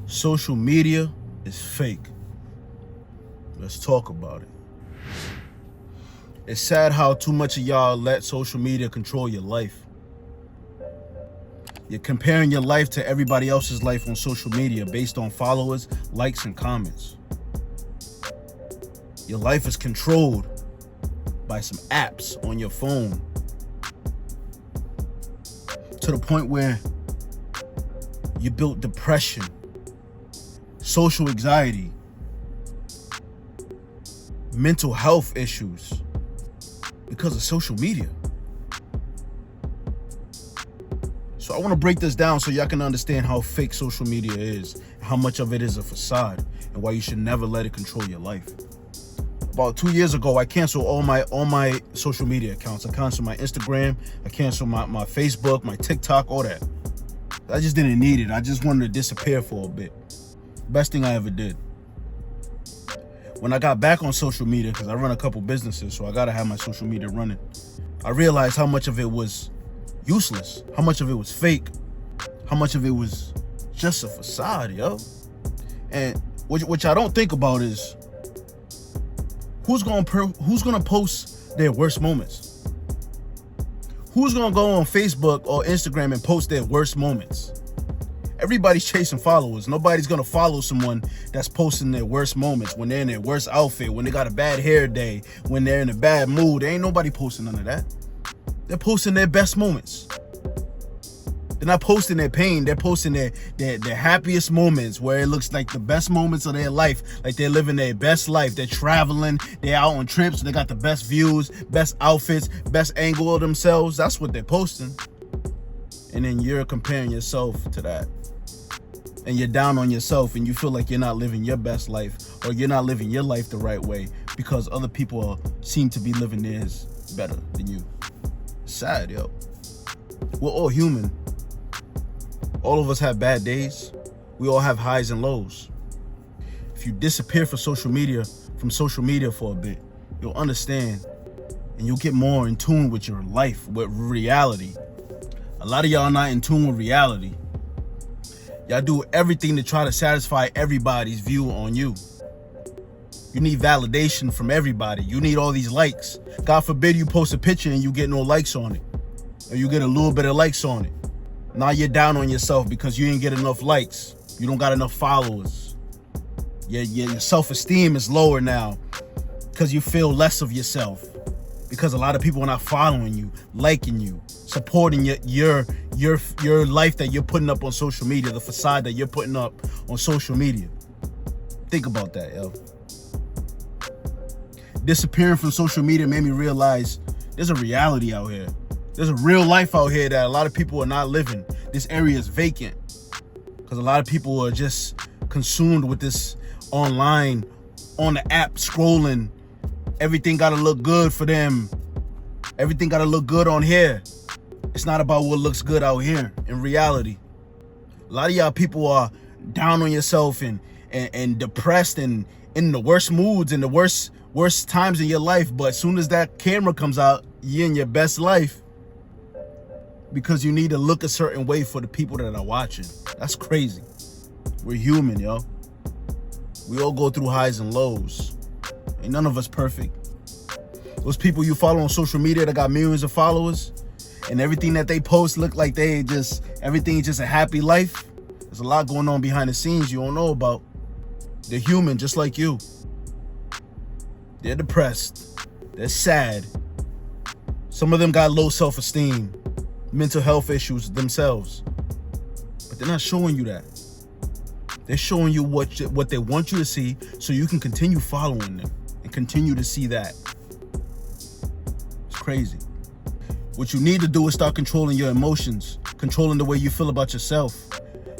Social media is fake. Let's talk about it. It's sad how too much of y'all let social media control your life. You're comparing your life to everybody else's life on social media based on followers, likes, and comments. Your life is controlled by some apps on your phone to the point where you built depression, social anxiety, mental health issues because of social media. So I want to break this down so y'all can understand how fake social media is, how much of it is a facade, and why you should never let it control your life. About 2 years ago, I canceled all my social media accounts. I canceled my Instagram, I canceled my Facebook, my TikTok, all that. I just didn't need it. I just wanted to disappear for a bit. Best thing I ever did. When I got back on social media, because I run a couple businesses, so I gotta have my social media running, I realized how much of it was useless, how much of it was fake, how much of it was just a facade, yo. And which I don't think about is who's gonna post their worst moments? Who's gonna go on Facebook or Instagram and post their worst moments? Everybody's chasing followers. Nobody's gonna follow someone that's posting their worst moments, when they're in their worst outfit, when they got a bad hair day, when they're in a bad mood. Ain't nobody posting none of that. They're posting their best moments. They're not posting their pain. They're posting their happiest moments, where it looks like the best moments of their life, like they're living their best life. They're traveling, they're out on trips, they got the best views, best outfits, best angle of themselves. That's what they're posting. And then you're comparing yourself to that. And you're down on yourself, and you feel like you're not living your best life, or you're not living your life the right way because other people seem to be living theirs better than you. Sad, yo. We're all human. All of us have bad days. We all have highs and lows. If you disappear from social media for a bit, you'll understand, and you'll get more in tune with your life, with reality. A lot of y'all not in tune with reality. Y'all do everything to try to satisfy everybody's view on you. You need validation from everybody. You need all these likes. God forbid you post a picture and you get no likes on it, or you get a little bit of likes on it. Now you're down on yourself because you didn't get enough likes. You don't got enough followers. Your self-esteem is lower now because you feel less of yourself, because a lot of people are not following you, liking you, supporting your life that you're putting up on social media, the facade that you're putting up on social media. Think about that, yo. Disappearing from social media made me realize there's a reality out here. There's a real life out here that a lot of people are not living. This area is vacant because a lot of people are just consumed with this online, on the app, scrolling. Everything gotta look good for them. Everything gotta look good on here. It's not about what looks good out here in reality. A lot of y'all people are down on yourself and depressed and in the worst moods and the worst times in your life. But as soon as that camera comes out, you're in your best life because you need to look a certain way for the people that are watching. That's crazy. We're human, yo. We all go through highs and lows. Ain't none of us perfect. Those people you follow on social media that got millions of followers, and everything that they post look like everything is just a happy life. There's a lot going on behind the scenes you don't know about. They're human just like you. They're depressed. They're sad. Some of them got low self-esteem, mental health issues themselves. But they're not showing you that. They're showing you what they want you to see so you can continue following them and continue to see that. It's crazy. What you need to do is start controlling your emotions, controlling the way you feel about yourself.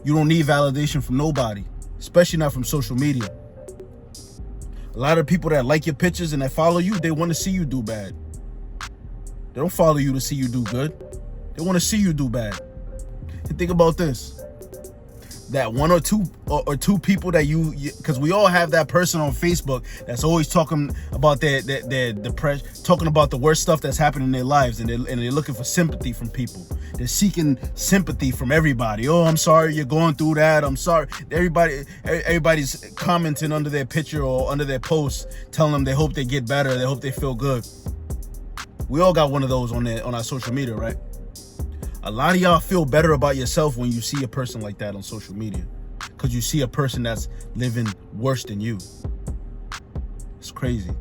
You don't need validation from nobody, especially not from social media. A lot of people that like your pictures and that follow you, they want to see you do bad. They don't follow you to see you do good. They want to see you do bad. And think about this. that one or two people that you, because we all have that person on Facebook that's always talking about their depression, talking about the worst stuff that's happening in their lives, and they're looking for sympathy from people. They're seeking sympathy from everybody. Oh, I'm sorry you're going through that. I'm sorry. Everybody's commenting under their picture or under their post, telling them they hope they get better, they hope they feel good. We all got one of those on our social media, right? A lot of y'all feel better about yourself when you see a person like that on social media, because you see a person that's living worse than you. It's crazy.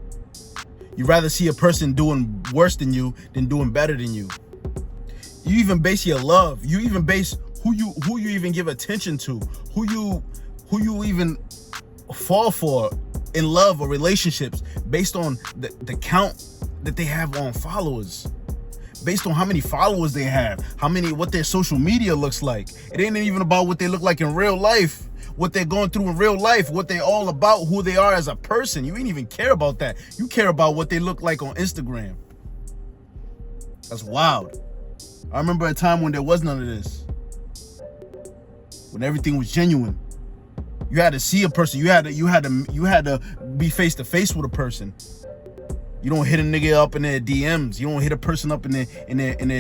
You'd rather see a person doing worse than you than doing better than you. You even base your love. You even base who you even give attention to, who you even fall for in love or relationships, based on the count that they have on followers. Based on how many followers they have, what their social media looks like. It ain't even about what they look like in real life, what they're going through in real life, what they all about, who they are as a person. You ain't even care about that. You care about what they look like on Instagram. That's wild. I remember a time when there was none of this, when everything was genuine. You had to see a person. You had to be face to face with a person. You don't hit a nigga up in their DMs. You don't hit a person up in their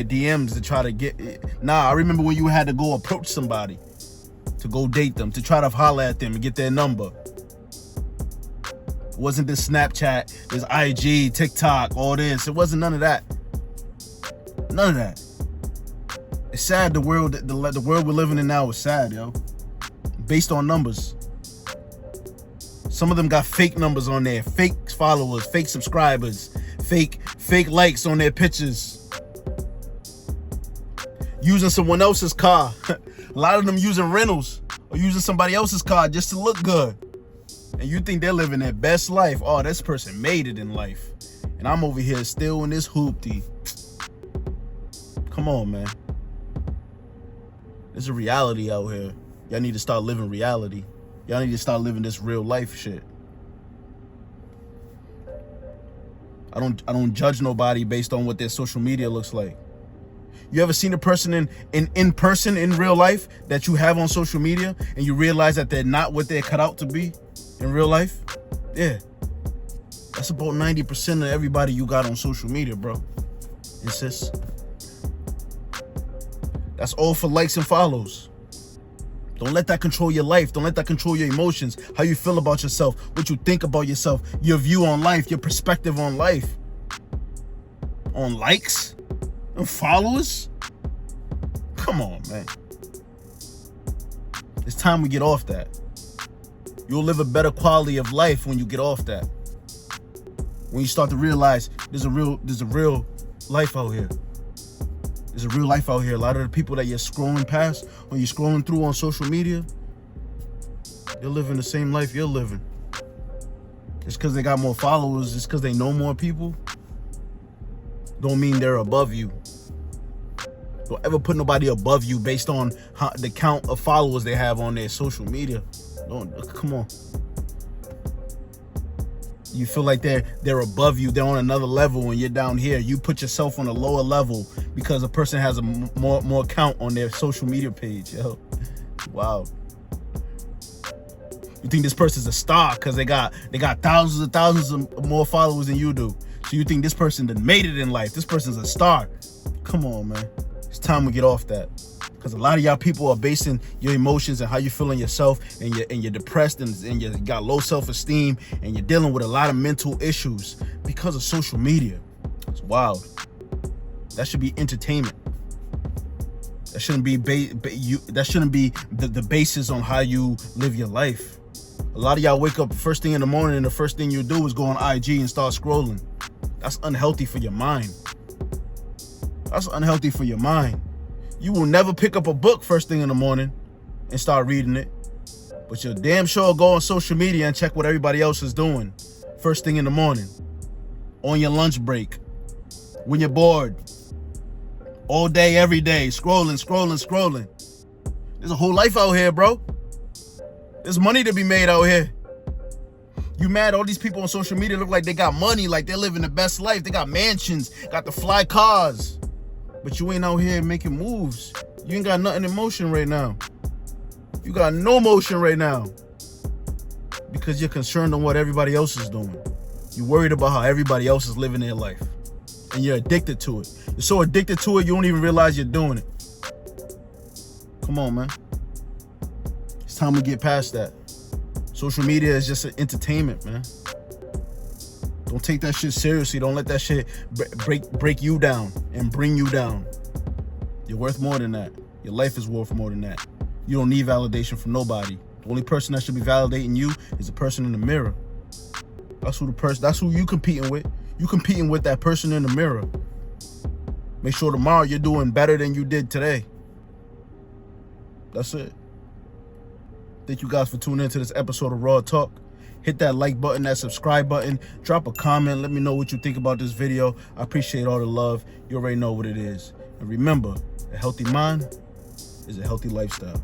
DMs to try to get it. Nah, I remember when you had to go approach somebody to go date them, to try to holler at them and get their number. It wasn't this Snapchat, this IG, TikTok, all this. It wasn't none of that. None of that. It's sad. The world we're living in now is sad, yo. Based on numbers. Some of them got fake numbers on there, fake followers, fake subscribers, fake likes on their pictures. Using someone else's car. A lot of them using rentals or using somebody else's car just to look good. And you think they're living their best life. Oh, this person made it in life. And I'm over here still in this hoopty. Come on, man. There's a reality out here. Y'all need to start living reality. Y'all need to start living this real life shit. I don't judge nobody based on what their social media looks like. You ever seen a person in person in real life that you have on social media and you realize that they're not what they're cut out to be in real life? Yeah. That's about 90% of everybody you got on social media, bro and sis. That's all for likes and follows. Don't let that control your life. Don't let that control your emotions, how you feel about yourself, what you think about yourself, your view on life, your perspective on life. On likes and followers? Come on, man. It's time we get off that. You'll live a better quality of life when you get off that. When you start to realize there's a real life out here. There's a real life out here. A lot of the people that you're scrolling past, when you're scrolling through on social media, they're living the same life you're living. It's because they got more followers. It's because they know more people. Don't mean they're above you. Don't ever put nobody above you based on the count of followers they have on their social media. Come on. You feel like they're above you, they're on another level, and you're down here. You put yourself on a lower level because a person has a more count on their social media page. Yo, wow. You think this person's a star because they got thousands and thousands of more followers than you do. So you think this person done made it in life. This person's a star. Come on, man. It's time we get off that. Because a lot of y'all people are basing your emotions and how you feeling yourself, and you're depressed and you got low self-esteem, and you're dealing with a lot of mental issues because of social media. It's wild. That should be entertainment. That shouldn't be the basis on how you live your life. A lot of y'all wake up first thing in the morning and the first thing you do is go on IG and start scrolling. That's unhealthy for your mind. That's unhealthy for your mind. You will never pick up a book first thing in the morning and start reading it. But you're damn sure go on social media and check what everybody else is doing first thing in the morning, on your lunch break, when you're bored, all day, every day, scrolling. There's a whole life out here, bro. There's money to be made out here. You mad all these people on social media look like they got money, like they're living the best life. They got mansions, got the fly cars. But you ain't out here making moves. You ain't got nothing in motion right now. You got no motion right now because you're concerned on what everybody else is doing. You're worried about how everybody else is living their life. And you're addicted to it. You're so addicted to it, you don't even realize you're doing it. Come on, man. It's time we get past that. Social media is just an entertainment, man. Don't take that shit seriously. Don't let that shit break you down and bring you down. You're worth more than that. Your life is worth more than that. You don't need validation from nobody. The only person that should be validating you is the person in the mirror. That's who you competing with. You competing with that person in the mirror. Make sure tomorrow you're doing better than you did today. That's it. Thank you guys for tuning into this episode of Raw Talk. Hit that like button, that subscribe button. Drop a comment. Let me know what you think about this video. I appreciate all the love. You already know what it is. And remember, a healthy mind is a healthy lifestyle.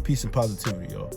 Peace and positivity, y'all.